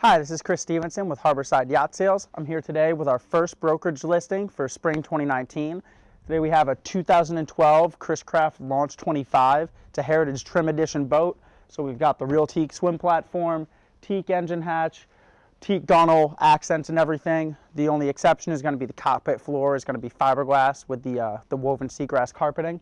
Hi, this is Chris Stevenson with Harborside Yacht Sales. I'm here today with our first brokerage listing for spring 2019. Today we have a 2012 Chris Craft Launch 25. It's a Heritage Trim Edition boat. So we've got the real teak swim platform, teak engine hatch, teak gunnel, accents and everything. The only exception is going to be the cockpit floor is going to be fiberglass with the woven seagrass carpeting.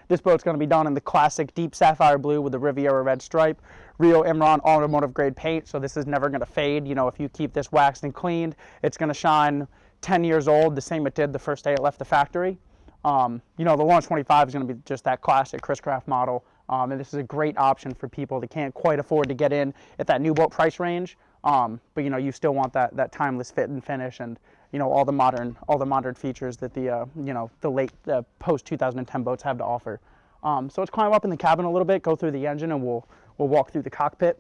This boat's going to be done in the classic deep sapphire blue with the Riviera red stripe. Rio Imron automotive grade paint, so this is never going to fade. You know, if you keep this waxed and cleaned, it's going to shine 10 years old, the same it did the first day it left the factory. You know, the Launch 25 is going to be just that classic Chris Craft model, and this is a great option for people that can't quite afford to get in at that new boat price range. But you know, you still want that timeless fit and finish, and you know, all the modern features that the you know, the post 2010 boats have to offer. So let's climb up in the cabin a little bit, go through the engine, and we'll walk through the cockpit.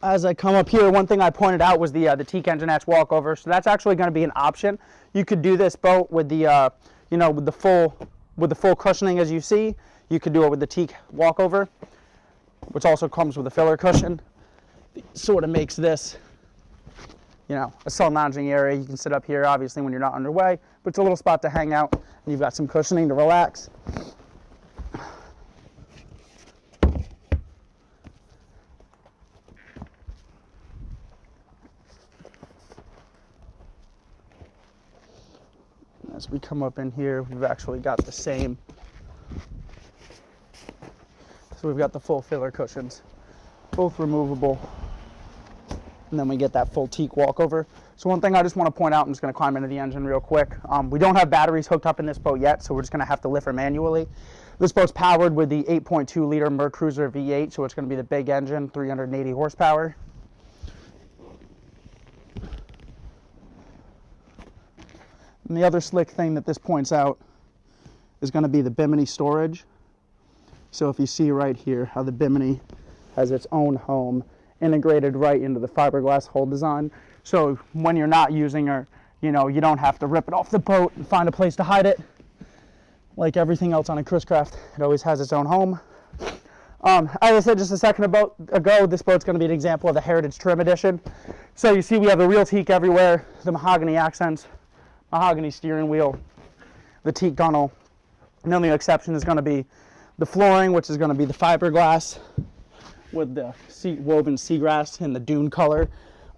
As I come up here, one thing I pointed out was the teak engine hatch walkover. So that's actually going to be an option. You could do this boat with the you know, with the full cushioning as you see. You could do it with the teak walkover, which also comes with a filler cushion. It sort of makes this, you know, a sun lounging area. You can sit up here, obviously, when you're not underway, but it's a little spot to hang out, and you've got some cushioning to relax. As we come up in here, we've actually got the same. So we've got the full filler cushions, both removable. And then we get that full teak walkover. So one thing I just want to point out, I'm just going to climb into the engine real quick. We don't have batteries hooked up in this boat yet, so we're just going to have to lift her manually. This boat's powered with the 8.2 liter Mercruiser V8, so it's going to be the big engine, 380 horsepower. And the other slick thing that this points out is going to be the bimini storage. So if you see right here how the bimini has its own home integrated right into the fiberglass hull design. So when you're not using her, you know, you don't have to rip it off the boat and find a place to hide it. Like everything else on a Chris Craft, it always has its own home. As I said just a second ago, this boat's going to be an example of the Heritage Trim Edition. So you see we have the real teak everywhere, the mahogany accents, mahogany steering wheel, the teak gunnel. And the only exception is going to be the flooring, which is going to be the fiberglass with the woven seagrass in the dune color.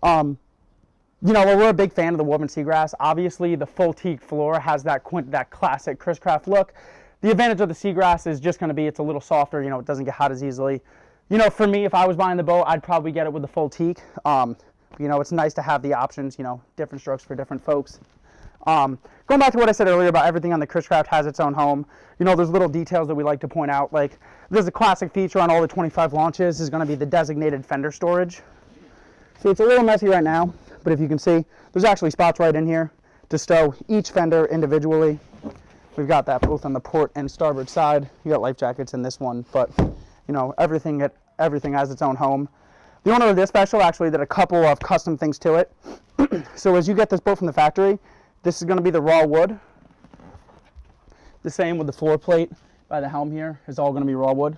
You know, we're a big fan of the woven seagrass. Obviously, the full teak floor has that classic Chris Craft look. The advantage of the seagrass is just going to be it's a little softer. You know, it doesn't get hot as easily. You know, for me, if I was buying the boat, I'd probably get it with the full teak. You know, it's nice to have the options. You know, different strokes for different folks. Going back to what I said earlier about everything on the Chris Craft has its own home, you know, there's little details that we like to point out. Like, there's a classic feature on all the 25 launches is going to be the designated Fender Storage. So it's a little messy right now, but if you can see, there's actually spots right in here to stow each fender individually. We've got that both on the port and starboard side. You got life jackets in this one, but, you know, everything has its own home. The owner of this special actually did a couple of custom things to it. So as you get this boat from the factory, this is going to be the raw wood. The same with the floor plate by the helm here is all going to be raw wood.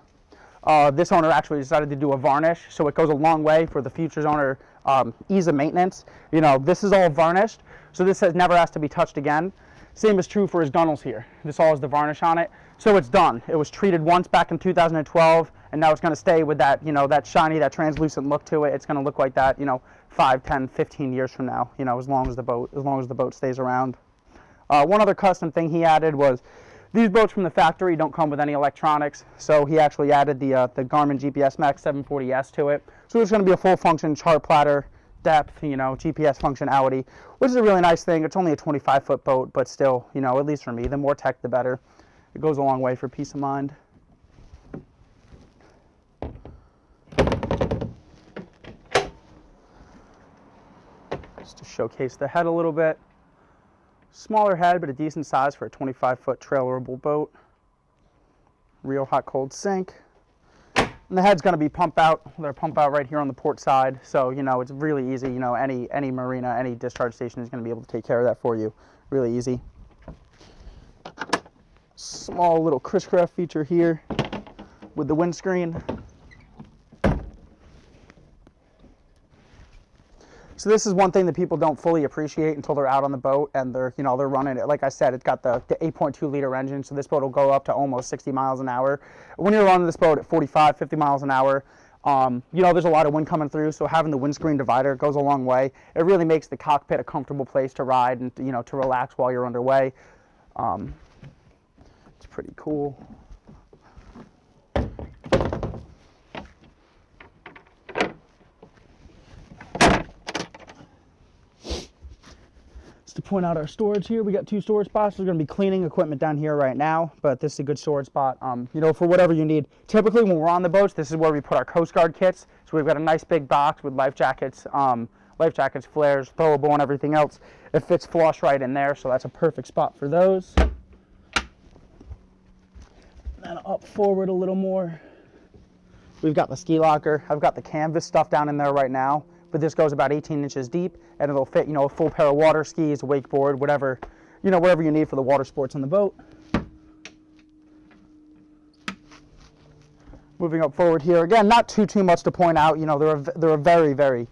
This owner actually decided to do a varnish, so it goes a long way for the future owner ease of maintenance. You know, this is all varnished, so this never has to be touched again. Same is true for his gunnels here. This all has the varnish on it, so it's done. It was treated once back in 2012, and now it's going to stay with that, you know, that shiny, that translucent look to it. It's going to look like that, you know, 5, 10, 15 years from now, you know, as long as the boat stays around. One other custom thing he added was these boats from the factory don't come with any electronics, so he actually added the Garmin GPS Max 740S to it. So it's going to be a full function chart plotter, depth, you know, GPS functionality, which is a really nice thing. It's only a 25-foot boat, but still, you know, at least for me, the more tech, the better. It goes a long way for peace of mind. Just to showcase the head a little bit. Smaller head, but a decent size for a 25-foot trailerable boat. Real hot cold sink. And the head's going to be pump out. They're pump out right here on the port side. So, you know, it's really easy. You know, any marina, any discharge station is going to be able to take care of that for you. Really easy. Small little Chris Craft feature here. with the windscreen. So this is one thing that people don't fully appreciate until they're out on the boat and they're running it. Like I said, it's got the 8.2 liter engine, so this boat will go up to almost 60 miles an hour. When you're running this boat at 45, 50 miles an hour, there's a lot of wind coming through, so having the windscreen divider goes a long way. It really makes the cockpit a comfortable place to ride and, to relax while you're underway. It's pretty cool. To point out our storage here, we got 2 storage spots. We're going to be cleaning equipment down here right now, but this is a good storage spot, for whatever you need. Typically when we're on the boats, this is where we put our Coast Guard kits. So we've got a nice big box with life jackets, flares, throwable, and everything else. It fits flush right in there, so that's a perfect spot for those. And up forward a little more, we've got the ski locker. I've got the canvas stuff down in there right now, but this goes about 18 inches deep, and it'll fit, a full pair of water skis, a wakeboard, whatever, whatever you need for the water sports on the boat. Moving up forward here, again, not too much to point out. They're a very, very,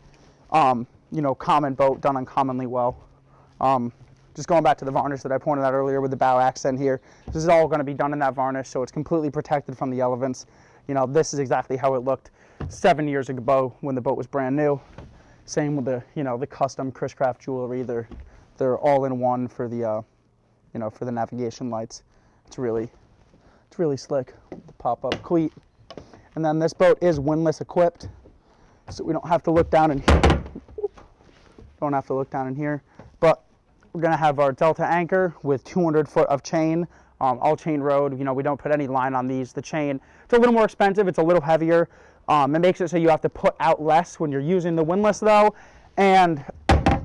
common boat, done uncommonly well. Just going back to the varnish that I pointed out earlier with the bow accent here, this is all going to be done in that varnish, so it's completely protected from the elements. This is exactly how it looked 7 years ago when the boat was brand new. Same with the, the custom Chris Craft jewelry. They're all in one for the, for the navigation lights. It's really slick. The pop-up cleat. And then this boat is windlass equipped, so we don't have to look down in here. Don't have to look down in here. But we're gonna have our Delta anchor with 200 foot of chain, all chain rode. We don't put any line on these. The chain, it's a little more expensive. It's a little heavier. It makes it so you have to put out less when you're using the windlass though. And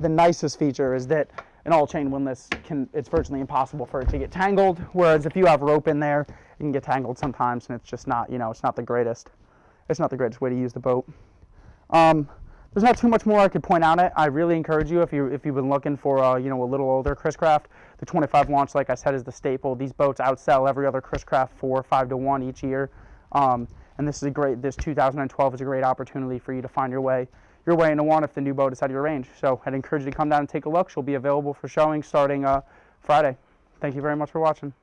the nicest feature is that an all-chain windlass it's virtually impossible for it to get tangled. Whereas if you have rope in there, it can get tangled sometimes, and it's just not, it's not the greatest. It's not the greatest way to use the boat. There's not too much more I could point out it. I really encourage you, if you've been looking for a little older Chris Craft, the 25 launch, like I said, is the staple. These boats outsell every other Chris Craft 4 or 5 to 1 each year. And this 2012 is a great opportunity for you to find your way into one if the new boat is out of your range. So I'd encourage you to come down and take a look. She'll be available for showing starting Friday. Thank you very much for watching.